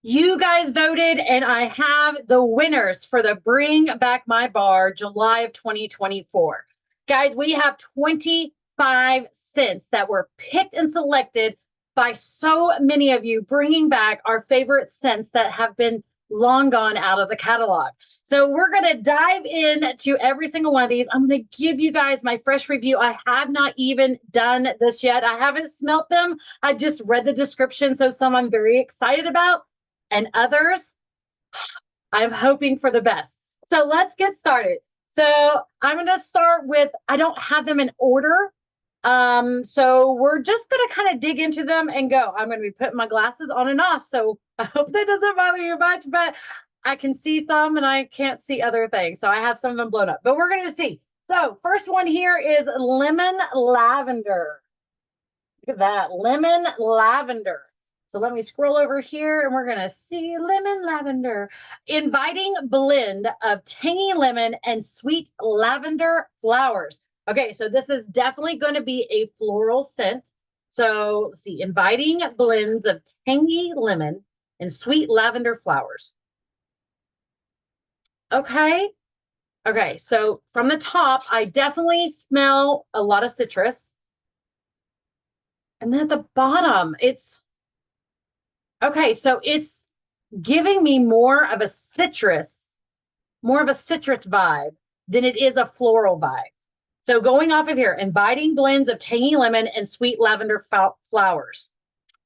You guys voted, and I have the winners for the Bring Back My Bar July of 2024. Guys, we have 25 scents that were picked and selected by so many of you, bringing back our favorite scents that have been long gone out of the catalog. So we're going to dive into every single one of these. I'm going to give you guys my fresh review. I have not even done this yet. I haven't smelt them. I just read the description. So some I'm very excited about, and others, I'm hoping for the best. So let's get started. So I'm going to start with, I don't have them in order. So we're just going to kind of dig into them and go. I'm going to be putting my glasses on and off. So I hope that doesn't bother you much, but I can see some and I can't see other things. So I have some of them blown up, but we're going to see. So first one here is lemon lavender. Look at that, lemon lavender. So let me scroll over here and we're going to see lemon lavender. Inviting blend of tangy lemon and sweet lavender flowers. Okay, so this is definitely going to be a floral scent. So let's see, inviting blends of tangy lemon and sweet lavender flowers. Okay. Okay, so from the top, I definitely smell a lot of citrus. And then at the bottom, it's okay, so it's giving me more of a citrus vibe than it is a floral vibe. So going off of here, inviting blends of tangy lemon and sweet lavender flowers.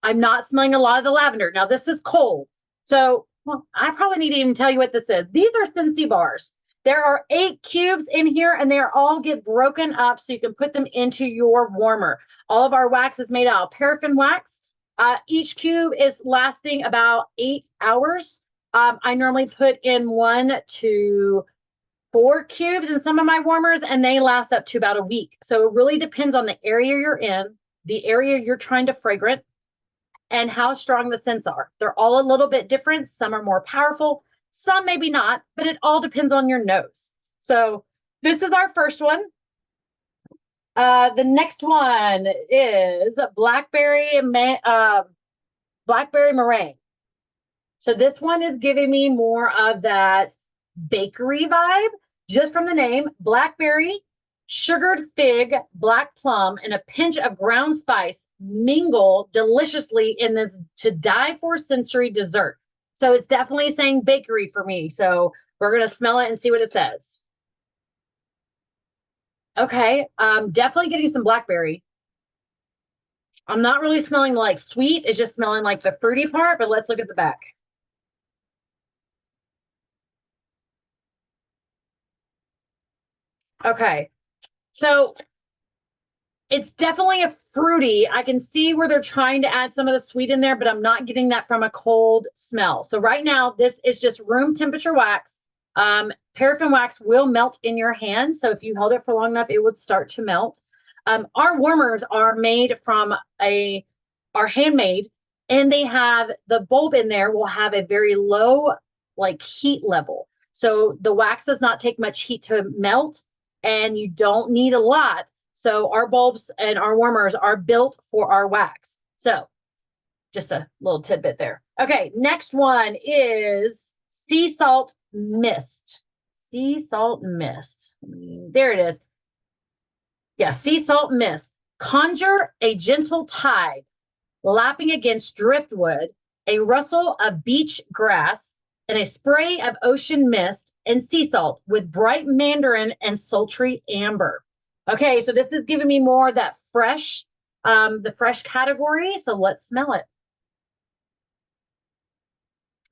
I'm not smelling a lot of the lavender. Now this is cold. So, well, I probably need to even tell you what this is. These are Scentsy bars. There are 8 cubes in here and they all get broken up so you can put them into your warmer. All of our wax is made out of paraffin wax. Each cube is lasting about 8 hours. I normally put in 1 to 4 cubes in some of my warmers, and they last up to about a week. So it really depends on the area you're in, the area you're trying to fragrant, and how strong the scents are. They're all a little bit different. Some are more powerful, some maybe not, but it all depends on your nose. So this is our first one. The next one is Blackberry Meringue. So this one is giving me more of that bakery vibe, just from the name. Blackberry, sugared fig, black plum, and a pinch of ground spice mingle deliciously in this to die for sensory dessert. So it's definitely saying bakery for me. So we're going to smell it and see what it says. Okay, definitely getting some blackberry. I'm not really smelling like sweet. It's just smelling like the fruity part, but let's look at the back. Okay, so it's definitely a fruity. I can see where they're trying to add some of the sweet in there, but I'm not getting that from a cold smell. So right now, this is just room temperature wax. Paraffin wax will melt in your hand. So if you held it for long enough, it would start to melt. Our warmers are made from are handmade, and they have the bulb in there will have a very low like heat level. So the wax does not take much heat to melt, and you don't need a lot. So our bulbs and our warmers are built for our wax. So just a little tidbit there. Okay, next one is sea salt mist. Sea salt mist. There it is. Yeah, sea salt mist. Conjure a gentle tide, lapping against driftwood, a rustle of beach grass, and a spray of ocean mist and sea salt with bright mandarin and sultry amber. Okay, so this is giving me more of that fresh, the fresh category. So let's smell it.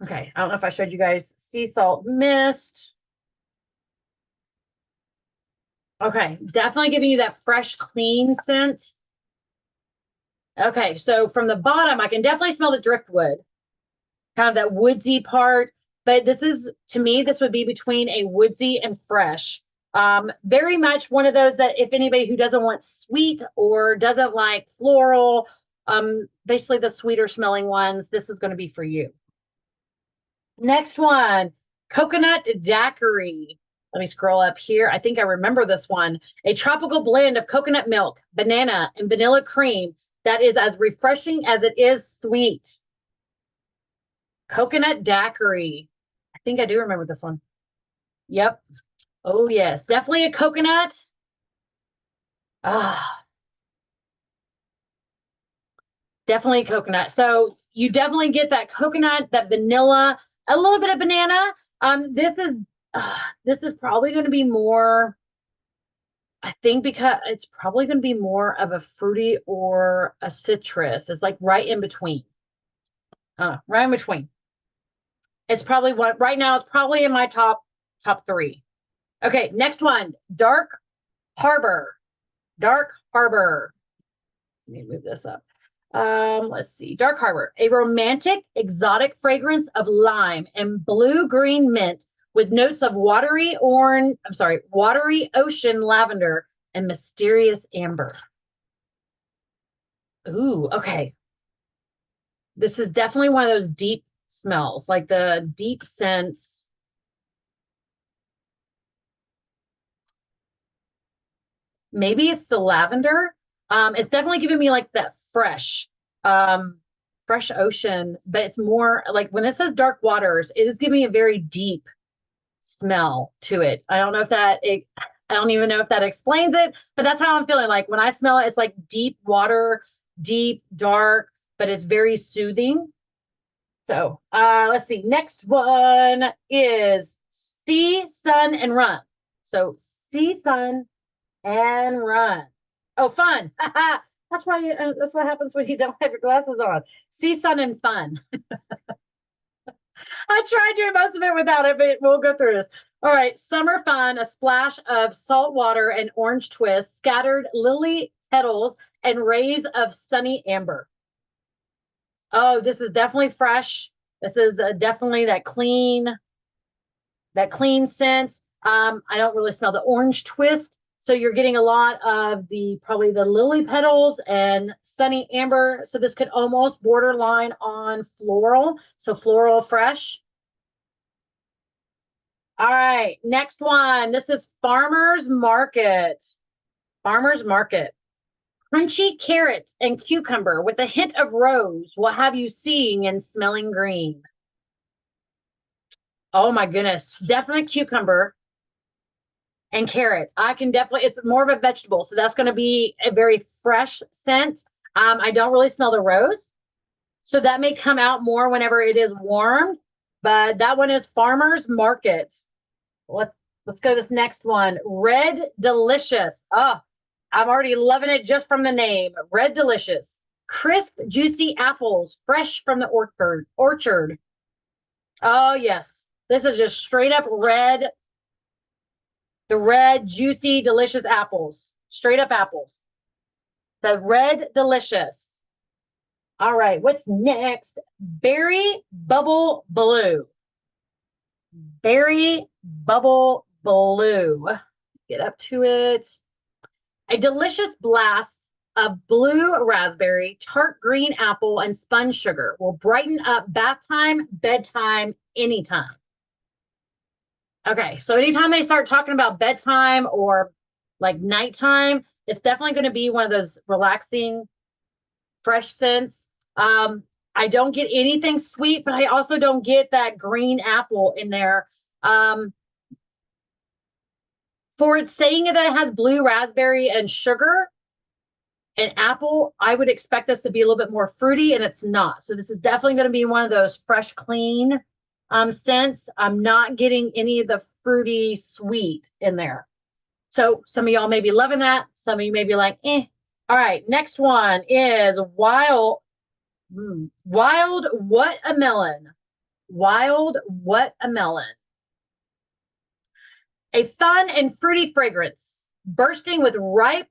Okay, I don't know if I showed you guys sea salt mist. Okay, definitely giving you that fresh, clean scent. Okay, so from the bottom, I can definitely smell the driftwood, kind of that woodsy part. But this is, to me, this would be between a woodsy and fresh. Very much one of those that if anybody who doesn't want sweet or doesn't like floral, basically the sweeter smelling ones, this is going to be for you. Next one, coconut daiquiri. Let me scroll up here. I think I remember this one. A tropical blend of coconut milk, banana, and vanilla cream that is as refreshing as it is sweet. Coconut daiquiri. I think I do remember this one. Yep. Oh, yes. Definitely a coconut. Ah, definitely coconut. So you definitely get that coconut, that vanilla, a little bit of banana. This is probably going to be more, I think, because it's probably going to be more of a fruity or a citrus. It's like right in between. Right in between. It's probably what right now it's probably in my top three. Okay, next one. Dark Harbor. Dark Harbor. Let me move this up. Let's see. Dark Harbor, a romantic, exotic fragrance of lime and blue-green mint with notes of watery ocean lavender and mysterious amber. Ooh, okay. This is definitely one of those deep smells, like the deep scents. Maybe it's the lavender. It's definitely giving me like that um, fresh ocean, but it's more like when it says dark waters, it is giving me a very deep smell to it. I don't even know if that explains it, but that's how I'm feeling. Like when I smell it, it's like deep water, deep, dark, but it's very soothing. So let's see. Next one is See, Sun, and Run. So See, Sun, and Run. Oh, fun. That's what happens when you don't have your glasses on. See, sun, and fun. I tried doing most of it without it, but we'll go through this. All right, summer fun, a splash of salt water and orange twist, scattered lily petals, and rays of sunny amber. Oh, this is definitely fresh. This is definitely that clean scent. I don't really smell the orange twist. So you're getting a lot of probably the lily petals and sunny amber. So this could almost borderline on floral. So floral fresh. All right, next one. This is Farmer's Market. Farmer's Market. Crunchy carrots and cucumber with a hint of rose will have you seeing and smelling green. Oh my goodness. Definitely cucumber and carrot. I can definitely, it's more of a vegetable. So that's going to be a very fresh scent. I don't really smell the rose. So that may come out more whenever it is warmed. But that one is Farmer's Market. Let's go this next one. Red Delicious. Oh, I'm already loving it just from the name. Red Delicious. Crisp, juicy apples, fresh from the orchard. Oh, yes. This is just straight up red. The red, juicy, delicious apples. Straight up apples. The Red Delicious. All right, what's next? Berry Bubble Blue. Berry Bubble Blue. Get up to it. A delicious blast of blue raspberry, tart green apple, and spun sugar will brighten up bath time, bedtime, anytime. Okay, so anytime they start talking about bedtime or like nighttime, it's definitely going to be one of those relaxing, fresh scents. I don't get anything sweet, but I also don't get that green apple in there. For it saying that it has blue raspberry and sugar and apple, I would expect this to be a little bit more fruity, and it's not. So this is definitely going to be one of those fresh, clean scents. I'm not getting any of the fruity sweet in there. So some of y'all may be loving that. Some of you may be like, eh. All right, next one is Wild What-a-Melon. Wild What-a-Melon. A fun and fruity fragrance bursting with ripe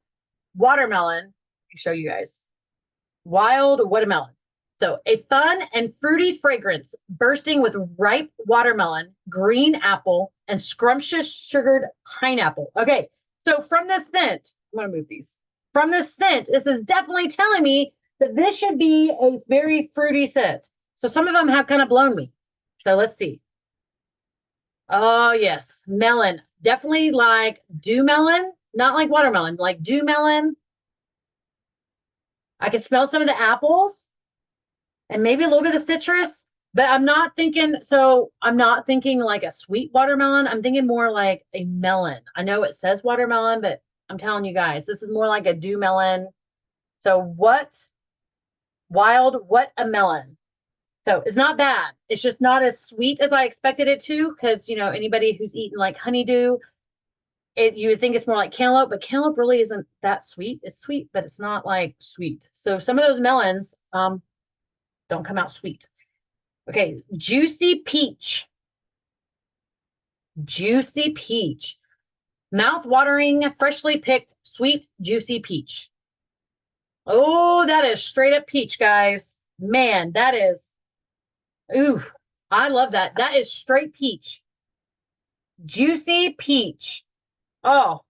watermelon. Let me show you guys. Wild What-a-Melon. So a fun and fruity fragrance bursting with ripe watermelon, green apple, and scrumptious sugared pineapple. Okay, so from this scent, I'm going to move these. From this scent, this is definitely telling me that this should be a very fruity scent. So some of them have kind of blown me. So let's see. Oh, yes. Melon. Definitely like dew melon, not like watermelon, like dew melon. I can smell some of the apples and maybe a little bit of citrus. But I'm not thinking, so I'm not thinking like a sweet watermelon. I'm thinking more like a melon. I know it says watermelon, but I'm telling you guys, this is more like a dew melon. So what-a-melon. So it's not bad. It's just not as sweet as I expected it to, because you know, anybody who's eaten like honeydew, you would think it's more like cantaloupe, but cantaloupe really isn't that sweet. It's sweet, but it's not like sweet. So some of those melons don't come out sweet. Okay, juicy peach. Juicy peach. Mouth-watering, freshly picked, sweet, juicy peach. Oh, that is straight up peach, guys. Man, that is, ooh, I love that. That is straight peach. Juicy peach. Oh,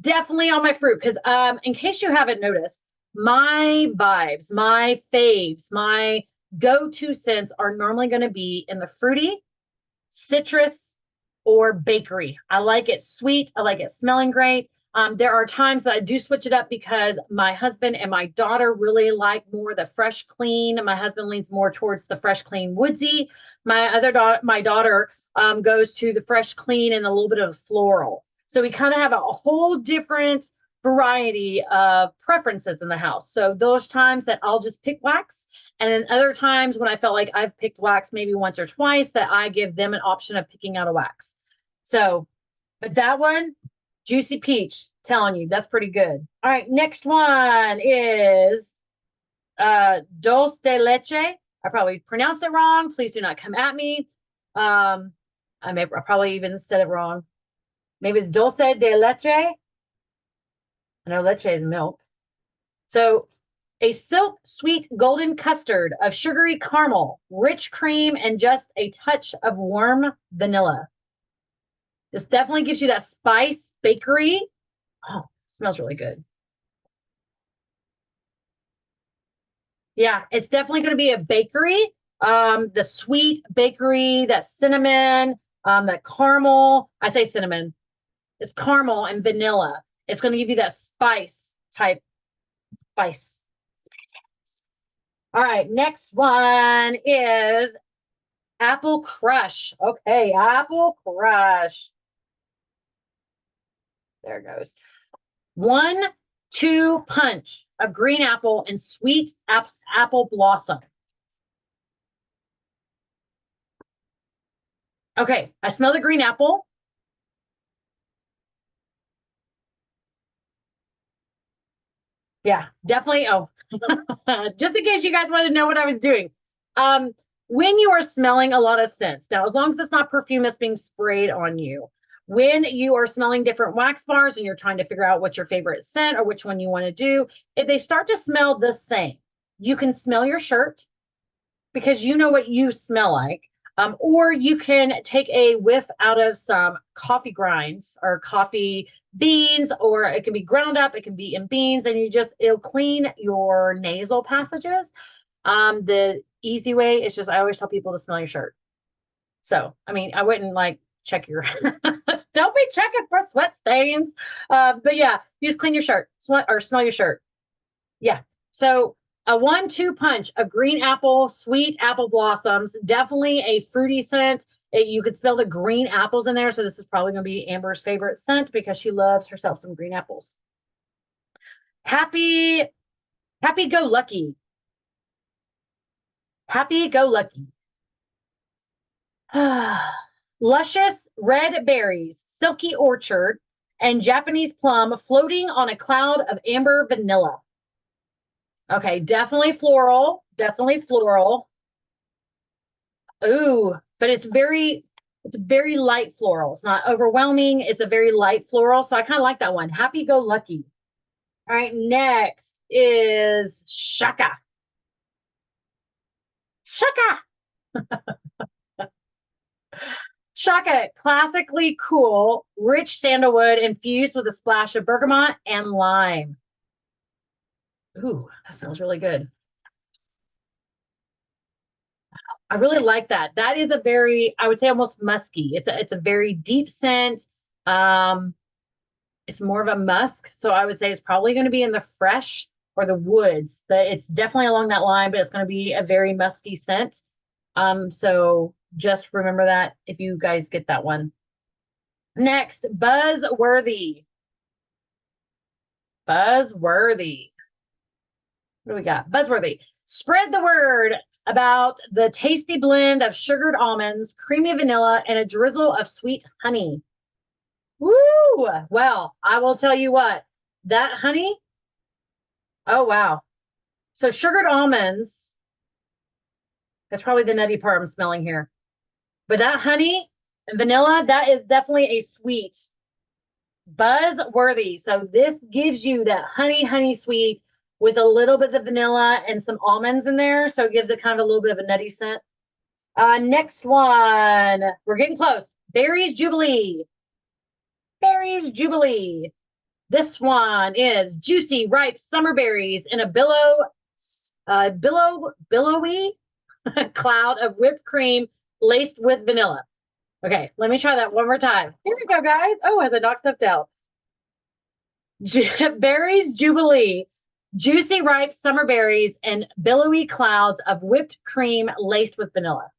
definitely on my fruit. Because in case you haven't noticed, my vibes, my faves, my go-to scents are normally going to be in the fruity, citrus, or bakery. I like it sweet. I like it smelling great. There are times that I do switch it up because my husband and my daughter really like more the fresh, clean. My husband leans more towards the fresh, clean, woodsy. My daughter goes to the fresh, clean, and a little bit of floral. So we kind of have a whole different variety of preferences in the house. So those times that I'll just pick wax, and then other times when I felt like I've picked wax maybe once or twice, that I give them an option of picking out a wax. So, but that one, juicy peach, telling you, that's pretty good. All right, next one is Dulce de Leche. I probably pronounced it wrong. Please do not come at me. I probably even said it wrong. Maybe it's Dulce de Leche. I know leche is milk. So a silk sweet golden custard of sugary caramel, rich cream, and just a touch of warm vanilla. This definitely gives you that spice bakery. Oh, smells really good. Yeah, it's definitely going to be a bakery. The sweet bakery, that cinnamon, that caramel. I say cinnamon. It's caramel and vanilla. It's going to give you that spice type spice. All right, next one is Apple Crush. Okay, Apple Crush. There it goes. 1-2 punch of green apple and sweet apple blossom. Okay, I smell the green apple. Yeah, definitely. Oh, just in case you guys wanted to know what I was doing. When you are smelling a lot of scents, now, as long as it's not perfume that's being sprayed on you, when you are smelling different wax bars and you're trying to figure out what's your favorite scent or which one you want to do, if they start to smell the same, you can smell your shirt because you know what you smell like. Or you can take a whiff out of some coffee grinds or coffee beans, or it can be ground up, it can be in beans, and it'll clean your nasal passages. The easy way is just, I always tell people to smell your shirt. So, I mean, I wouldn't like check your, don't be checking for sweat stains. But yeah, you just clean your shirt, sweat or smell your shirt. Yeah. So a 1-2 punch of green apple, sweet apple blossoms, definitely a fruity scent. You could smell the green apples in there. So this is probably going to be Amber's favorite scent because she loves herself some green apples. Happy go lucky. Happy go lucky. Luscious red berries, silky orchard, and Japanese plum floating on a cloud of amber vanilla. Okay, definitely floral. Definitely floral. Ooh, but it's very light floral. It's not overwhelming. It's a very light floral. So I kind of like that one. Happy go lucky. All right, next is Shaka. Shaka. Shaka, classically cool, rich sandalwood infused with a splash of bergamot and lime. Ooh, that sounds really good. I really like that. That is a very, I would say almost musky. It's a very deep scent. It's more of a musk. So I would say it's probably going to be in the fresh or the woods. It's definitely along that line, but it's going to be a very musky scent. So just remember that if you guys get that one. Next, buzzworthy. Buzzworthy. What do we got? Buzzworthy. Spread the word about the tasty blend of sugared almonds, creamy vanilla, and a drizzle of sweet honey. Woo! Well, I will tell you what, that honey, oh, wow. So sugared almonds, that's probably the nutty part I'm smelling here. But that honey and vanilla, that is definitely a sweet. Buzzworthy. So this gives you that honey sweet with a little bit of vanilla and some almonds in there. So it gives it kind of a little bit of a nutty scent. Next one. We're getting close. Berries Jubilee. Berries Jubilee. This one is juicy, ripe summer berries in a billowy cloud of whipped cream laced with vanilla. Okay, let me try that one more time. Here we go, guys. Oh, as I knock stuff out. Berries Jubilee. Juicy, ripe summer berries and billowy clouds of whipped cream laced with vanilla.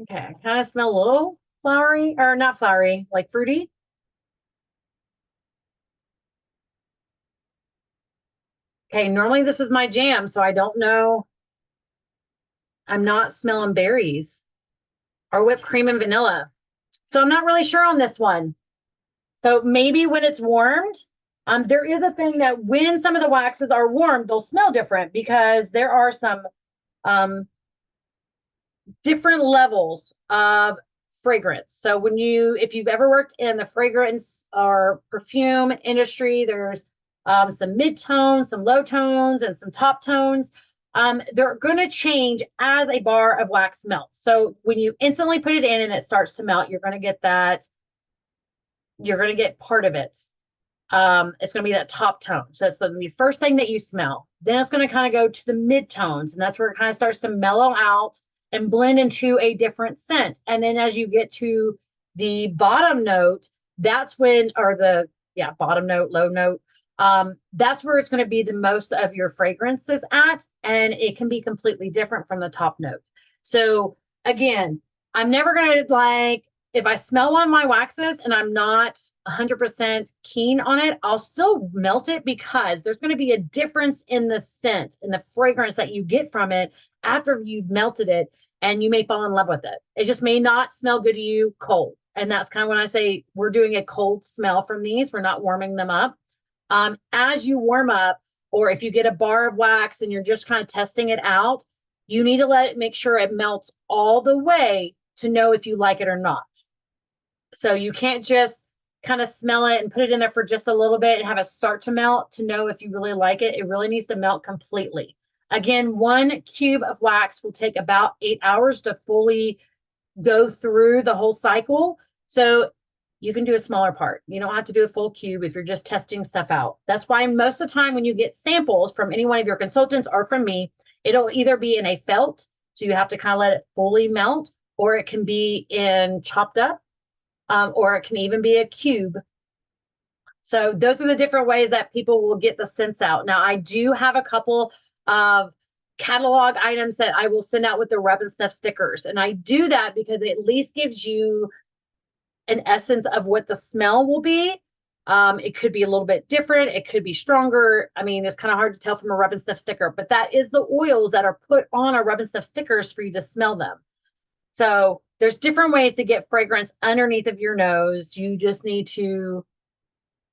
Okay, I kind of smell a little flowery, or not flowery, like fruity. Okay, normally this is my jam, so I don't know. I'm not smelling berries or whipped cream and vanilla. So I'm not really sure on this one. So maybe when it's warmed, there is a thing that when some of the waxes are warmed, they'll smell different because there are some different levels of fragrance. So when if you've ever worked in the fragrance or perfume industry, there's some mid-tones, some low tones, and some top tones. They're going to change as a bar of wax melts. So when you instantly put it in and it starts to melt, you're going to get that. You're going to get part of it. It's going to be that top tone. So it's going to be the first thing that you smell. Then it's going to kind of go to the mid-tones, and that's where it kind of starts to mellow out and blend into a different scent. And then as you get to the bottom note, that's when, or the, bottom note, low note, that's where it's going to be the most of your fragrances at, and it can be completely different from the top note. So again, I'm never going to if I smell one of my waxes and I'm not 100% keen on it, I'll still melt it because there's going to be a difference in the scent and the fragrance that you get from it after you've melted it, and you may fall in love with it. It just may not smell good to you cold. And that's kind of when I say we're doing a cold smell from these. We're not warming them up. As you warm up, or if you get a bar of wax and you're just kind of testing it out, you need to make sure it melts all the way to know if you like it or not. So you can't just kind of smell it and put it in there for just a little bit and have it start to melt to know if you really like it. It really needs to melt completely. Again, 1 cube of wax will take about 8 hours to fully go through the whole cycle. So you can do a smaller part. You don't have to do a full cube if you're just testing stuff out. That's why most of the time when you get samples from any one of your consultants or from me, it'll either be in a felt, so you have to kind of let it fully melt, or it can be in chopped up, or it can even be a cube. So those are the different ways that people will get the scents out. Now, I do have a couple of catalog items that I will send out with the rub and sniff stickers. And I do that because it at least gives you an essence of what the smell will be. It could be a little bit different. It could be stronger. I mean, it's kind of hard to tell from a rub and sniff sticker, but that is the oils that are put on our rub and sniff stickers for you to smell them. So there's different ways to get fragrance underneath of your nose. You just need to,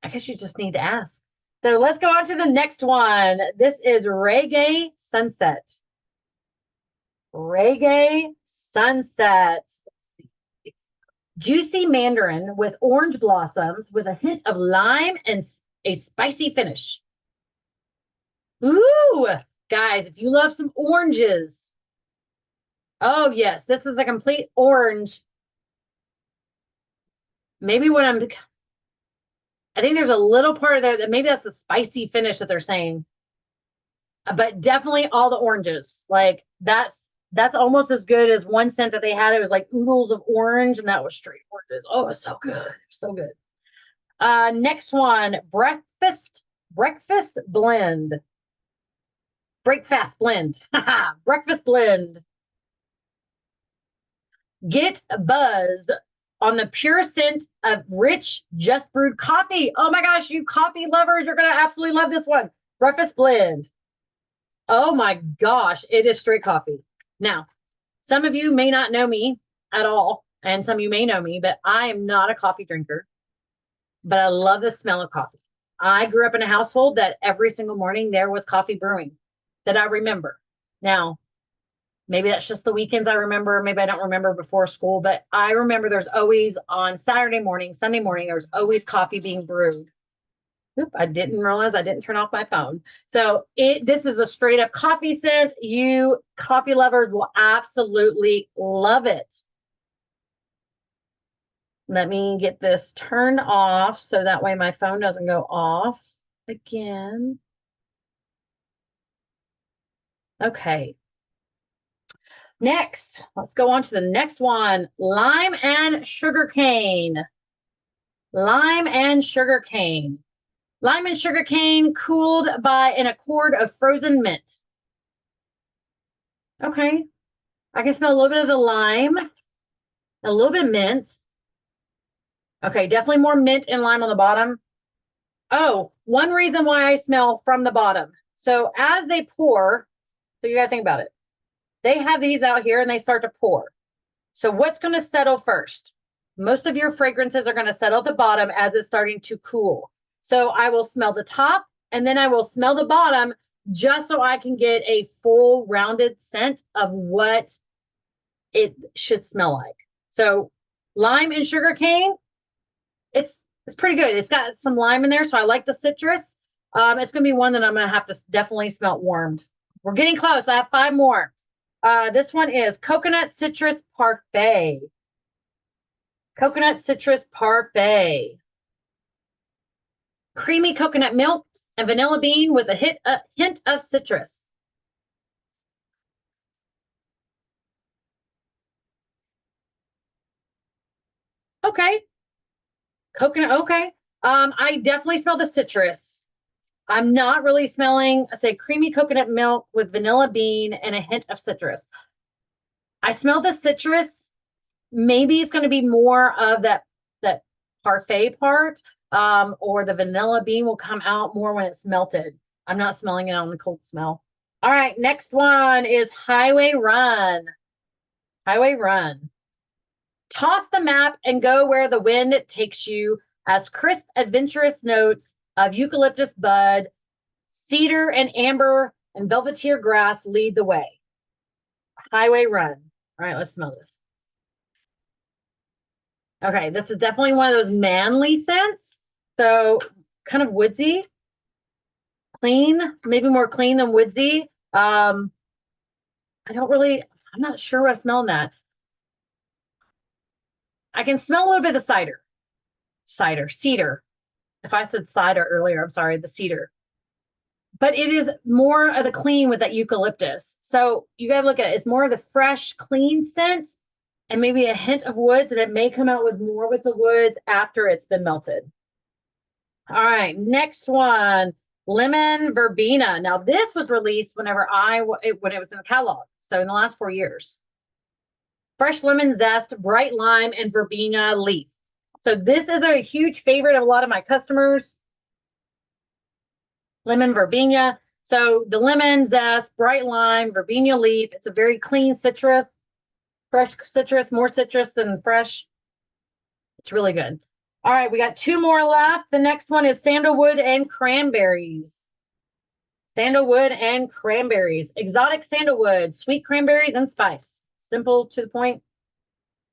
I guess you just need to ask. So let's go on to the next one. This is Reggae Sunset. Reggae Sunset. Juicy mandarin with orange blossoms with a hint of lime and a spicy finish. Ooh, guys, if you love some oranges. Oh, yes, this is a complete orange. Maybe when I think there's a little part of there that maybe that's the spicy finish that they're saying. But definitely all the oranges. Like that's almost as good as one scent that they had. It was like oodles of orange, and that was straight oranges. Oh, it's so good. So good. Next one, breakfast blend. Breakfast blend. Breakfast blend. Get buzzed on the pure scent of rich, just brewed coffee. Oh my gosh, you coffee lovers, you're going to absolutely love this one. Breakfast blend. Oh my gosh, it is straight coffee. Now, some of you may not know me at all, and some of you may know me, but I am not a coffee drinker, but I love the smell of coffee. I grew up in a household that every single morning there was coffee brewing that I remember. Now, maybe that's just the weekends I remember. Maybe I don't remember before school, but I remember there's always on Saturday morning, Sunday morning, there's always coffee being brewed. Oop, I didn't realize I didn't turn off my phone. So this is a straight up coffee scent. You coffee lovers will absolutely love it. Let me get this turned off so that way my phone doesn't go off again. Okay. Next, let's go on to the next one. Lime and sugarcane. Lime and sugarcane. Lime and sugarcane cooled by an accord of frozen mint. Okay. I can smell a little bit of the lime, a little bit of mint. Okay, definitely more mint and lime on the bottom. Oh, one reason why I smell from the bottom. So as they pour, so you got to think about it. They have these out here and they start to pour. So what's going to settle first? Most of your fragrances are going to settle at the bottom as it's starting to cool. So I will smell the top and then I will smell the bottom just so I can get a full rounded scent of what it should smell like. So lime and sugarcane, it's pretty good. It's got some lime in there, so I like the citrus. It's going to be one that I'm going to have to definitely smell warmed. We're getting close. I have 5 more. This one is Coconut Citrus Parfait. Coconut Citrus Parfait. Creamy coconut milk and vanilla bean with a hint of citrus. Okay. Coconut, okay. I definitely smell the citrus. I'm not really smelling, say, creamy coconut milk with vanilla bean and a hint of citrus. I smell the citrus. Maybe it's going to be more of that parfait part, or the vanilla bean will come out more when it's melted. I'm not smelling it on the cold smell. All right, next one is Highway Run. Highway Run. Toss the map and go where the wind takes you as crisp, adventurous notes of eucalyptus bud, cedar and amber and velveteer grass lead the way. Highway Run. All right, let's smell this. Okay, this is definitely one of those manly scents. So kind of woodsy, clean, maybe more clean than woodsy. I'm not sure what I'm smelling that. I can smell a little bit of cedar. If I said cider earlier, I'm sorry, the cedar. But it is more of the clean with that eucalyptus. So you got to look at it. It's more of the fresh, clean scent and maybe a hint of woods, and it may come out with more with the woods after it's been melted. All right, next one, Lemon Verbena. Now this was released when it was in the catalog. So in the last 4 years. Fresh lemon zest, bright lime, and verbena leaf. So this is a huge favorite of a lot of my customers. Lemon verbena. So the lemon zest, bright lime, verbena leaf. It's a very clean citrus, fresh citrus, more citrus than fresh. It's really good. All right, we got 2 more left. The next one is Sandalwood and Cranberries. Sandalwood and Cranberries. Exotic sandalwood, sweet cranberries, and spice. Simple to the point.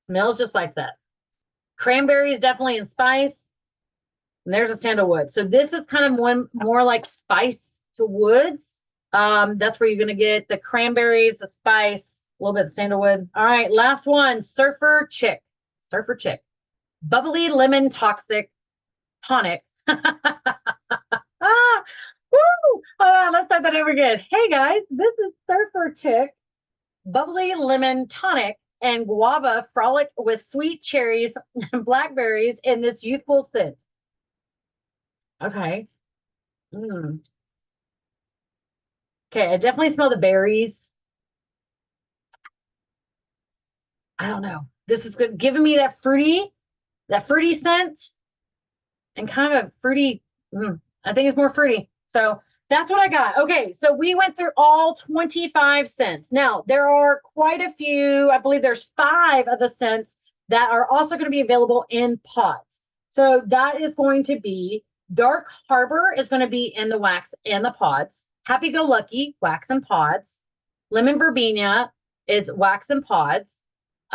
Smells just like that. Cranberries definitely in spice. And there's a sandalwood. So this is kind of one more like spice to woods. That's where you're going to get the cranberries, the spice, a little bit of sandalwood. All right, last one, Surfer Chick. Surfer Chick. Bubbly lemon toxic tonic. Woo! Hold on, let's start that over again. Hey guys, this is Surfer Chick. Bubbly lemon tonic and guava frolic with sweet cherries and blackberries in this youthful scent. Okay. Okay, I definitely smell the berries. I don't know. This is good. Giving me that fruity scent and kind of a fruity. I think it's more fruity. So that's what I got. Okay, so we went through all 25 scents. Now, there are quite a few. I believe there's 5 of the scents that are also going to be available in pods. So that is going to be Dark Harbor is going to be in the wax and the pods. Happy Go Lucky, wax and pods. Lemon Verbena is wax and pods.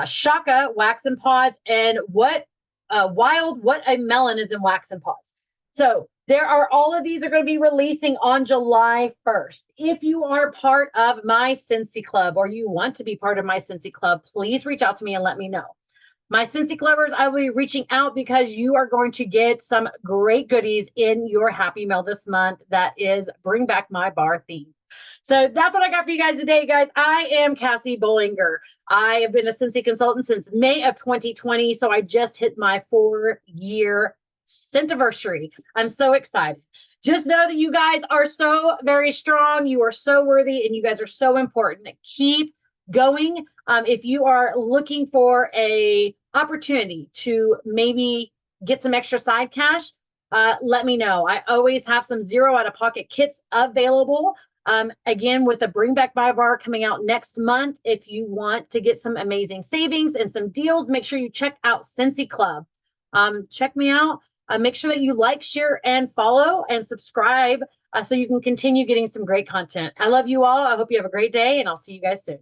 Shaka, wax and pods. And Wild What-a-Melon is in wax and pods. So there are all of these are going to be releasing on July 1st. If you are part of my Scentsy Club or you want to be part of my Scentsy Club, please reach out to me and let me know. My Scentsy Clubbers, I will be reaching out because you are going to get some great goodies in your Happy Mail this month. That is Bring Back My Bar theme. So that's what I got for you guys today, guys. I am Cassie Bollinger. I have been a Scentsy consultant since May of 2020. So I just hit my 4-year Scentiversary. I'm so excited. Just know that you guys are so very strong. You are so worthy and you guys are so important. Keep going. If you are looking for a opportunity to maybe get some extra side cash, let me know. I always have some 0 out-of-pocket kits available. Again, with the Bring Back My Bar coming out next month, if you want to get some amazing savings and some deals, make sure you check out Scentsy Club. Check me out. Make sure that you like, share, and follow and subscribe so you can continue getting some great content. I love you all. I hope you have a great day, and I'll see you guys soon.